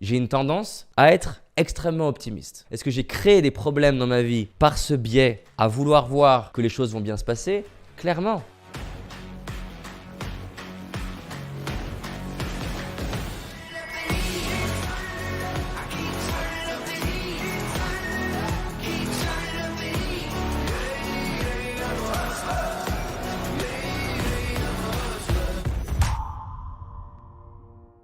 j'ai une tendance à être extrêmement optimiste. Est-ce que j'ai créé des problèmes dans ma vie par ce biais à vouloir voir que les choses vont bien se passer? Clairement.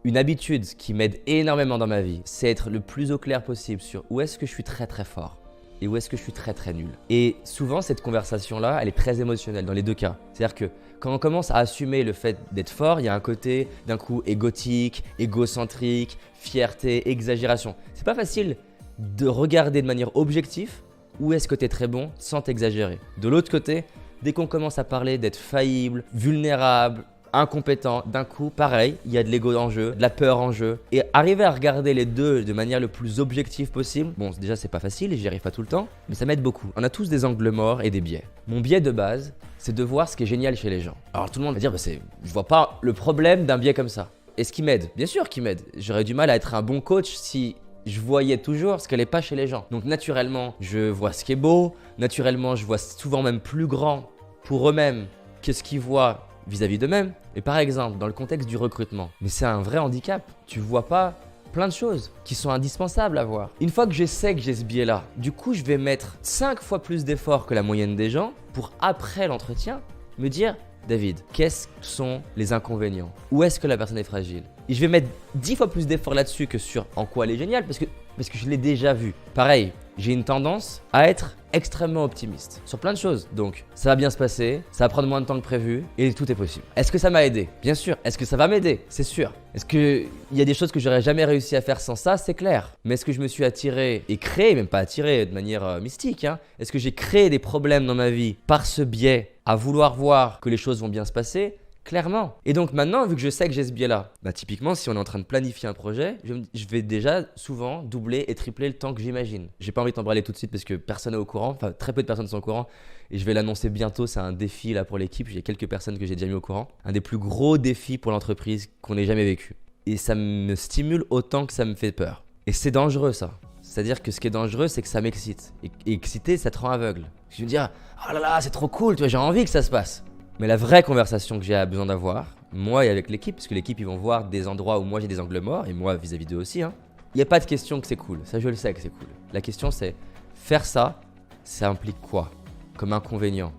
Une habitude qui m'aide énormément dans ma vie, c'est être le plus au clair possible sur où est-ce que je suis très très fort et où est-ce que je suis très très nul. Et souvent, cette conversation-là, elle est très émotionnelle dans les deux cas. C'est-à-dire que quand on commence à assumer le fait d'être fort, il y a un côté d'un coup égotique, égocentrique, fierté, exagération. C'est pas facile de regarder de manière objective où est-ce que tu es très bon sans t'exagérer. De l'autre côté, dès qu'on commence à parler d'être faillible, vulnérable, incompétent, d'un coup, pareil, il y a de l'ego en jeu, de la peur en jeu. Et arriver à regarder les deux de manière le plus objective possible, bon, déjà, c'est pas facile et j'y arrive pas tout le temps, mais ça m'aide beaucoup. On a tous des angles morts et des biais. Mon biais de base, c'est de voir ce qui est génial chez les gens. Alors tout le monde va dire, je vois pas le problème d'un biais comme ça. Et ce qui m'aide, bien sûr qui m'aide. J'aurais du mal à être un bon coach si je voyais toujours ce qu'elle n'est pas chez les gens. Donc naturellement, je vois ce qui est beau, naturellement, je vois souvent même plus grand pour eux-mêmes que ce qu'ils voient vis-à-vis d'eux-mêmes. Et par exemple, dans le contexte du recrutement, mais c'est un vrai handicap. Tu vois pas plein de choses qui sont indispensables à voir. Une fois que je sais que j'ai ce biais-là, du coup, je vais mettre 5 fois plus d'efforts que la moyenne des gens pour après l'entretien me dire David, quels sont les inconvénients? Où est-ce que la personne est fragile? Et je vais mettre 10 fois plus d'efforts là-dessus que sur en quoi elle est géniale parce que je l'ai déjà vu. Pareil, j'ai une tendance à être extrêmement optimiste sur plein de choses. Donc, ça va bien se passer, ça va prendre moins de temps que prévu et tout est possible. Est-ce que ça m'a aidé? Bien sûr. Est-ce que ça va m'aider? C'est sûr. Est-ce qu'il y a des choses que j'aurais jamais réussi à faire sans ça? C'est clair. Mais est-ce que je me suis attiré et créé, même pas attiré de manière mystique, est-ce que j'ai créé des problèmes dans ma vie par ce biais à vouloir voir que les choses vont bien se passer? Clairement. Et donc maintenant, vu que je sais que j'ai ce biais-là, typiquement, si on est en train de planifier un projet, je vais déjà souvent doubler et tripler le temps que j'imagine. J'ai pas envie de t'embraler tout de suite parce que personne n'est au courant, enfin très peu de personnes sont au courant et je vais l'annoncer bientôt, c'est un défi là pour l'équipe, j'ai quelques personnes que j'ai déjà mis au courant. Un des plus gros défis pour l'entreprise qu'on ait jamais vécu. Et ça me stimule autant que ça me fait peur. Et c'est dangereux ça. C'est-à-dire que ce qui est dangereux, c'est que ça m'excite. Et excité, ça te rend aveugle. Je vais me dire, oh là là, c'est trop cool, tu vois, j'ai envie que ça se passe. Mais la vraie conversation que j'ai besoin d'avoir, moi et avec l'équipe, parce que l'équipe, ils vont voir des endroits où moi j'ai des angles morts, et moi vis-à-vis d'eux aussi, il n'y a pas de question que c'est cool. Ça, je le sais que c'est cool. La question, c'est faire ça, ça implique quoi comme inconvénient?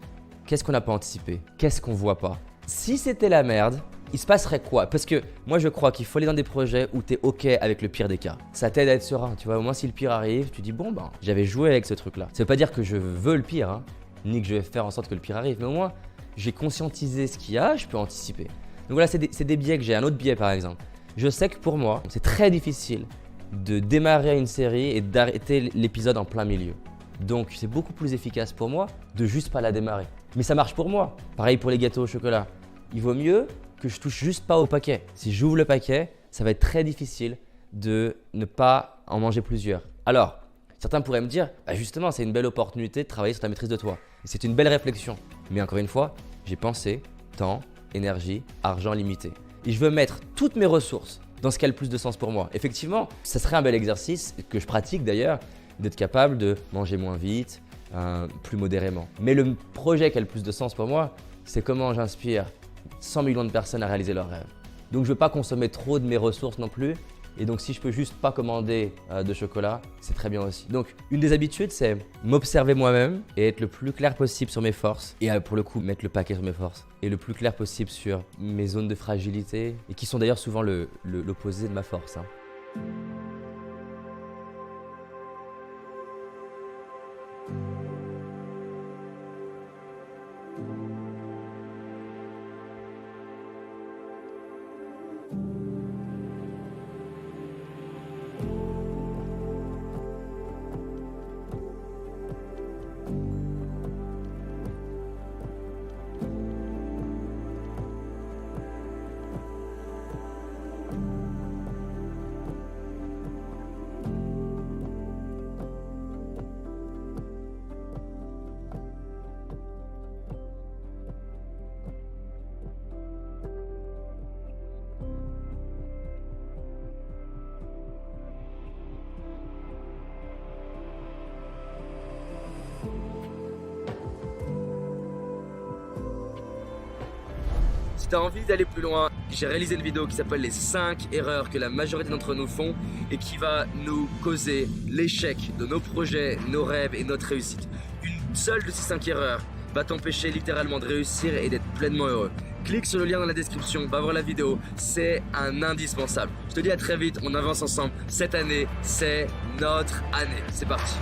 Qu'est-ce qu'on n'a pas anticipé? Qu'est-ce qu'on voit pas? Si c'était la merde, il se passerait quoi? Parce que moi, je crois qu'il faut aller dans des projets où tu es OK avec le pire des cas. Ça t'aide à être serein, tu vois. Au moins, si le pire arrive, tu dis bon, j'avais joué avec ce truc-là. Ça veut pas dire que je veux le pire, ni que je vais faire en sorte que le pire arrive, mais au moins, j'ai conscientisé ce qu'il y a, je peux anticiper. Donc voilà, c'est des biais que j'ai. Un autre biais par exemple. Je sais que pour moi, c'est très difficile de démarrer une série et d'arrêter l'épisode en plein milieu. Donc c'est beaucoup plus efficace pour moi de juste pas la démarrer. Mais ça marche pour moi. Pareil pour les gâteaux au chocolat. Il vaut mieux que je touche juste pas au paquet. Si j'ouvre le paquet, ça va être très difficile de ne pas en manger plusieurs. Alors, certains pourraient me dire, justement, c'est une belle opportunité de travailler sur ta maîtrise de toi. Et c'est une belle réflexion. Mais encore une fois, j'ai pensé, temps, énergie, argent limité. Et je veux mettre toutes mes ressources dans ce qui a le plus de sens pour moi. Effectivement, ça serait un bel exercice, que je pratique d'ailleurs, d'être capable de manger moins vite, plus modérément. Mais le projet qui a le plus de sens pour moi, c'est comment j'inspire 100 millions de personnes à réaliser leurs rêves. Donc je ne veux pas consommer trop de mes ressources non plus. Et donc si je peux juste pas commander de chocolat, c'est très bien aussi. Donc une des habitudes, c'est m'observer moi-même et être le plus clair possible sur mes forces. Et pour le coup, mettre le paquet sur mes forces. Et le plus clair possible sur mes zones de fragilité. Et qui sont d'ailleurs souvent l'opposé de ma force. tu as envie d'aller plus loin, j'ai réalisé une vidéo qui s'appelle les 5 erreurs que la majorité d'entre nous font et qui va nous causer l'échec de nos projets, nos rêves et notre réussite. Une seule de ces 5 erreurs va t'empêcher littéralement de réussir et d'être pleinement heureux. Clique sur le lien dans la description, va voir la vidéo, c'est un indispensable. Je te dis à très vite, on avance ensemble. Cette année, c'est notre année. C'est parti.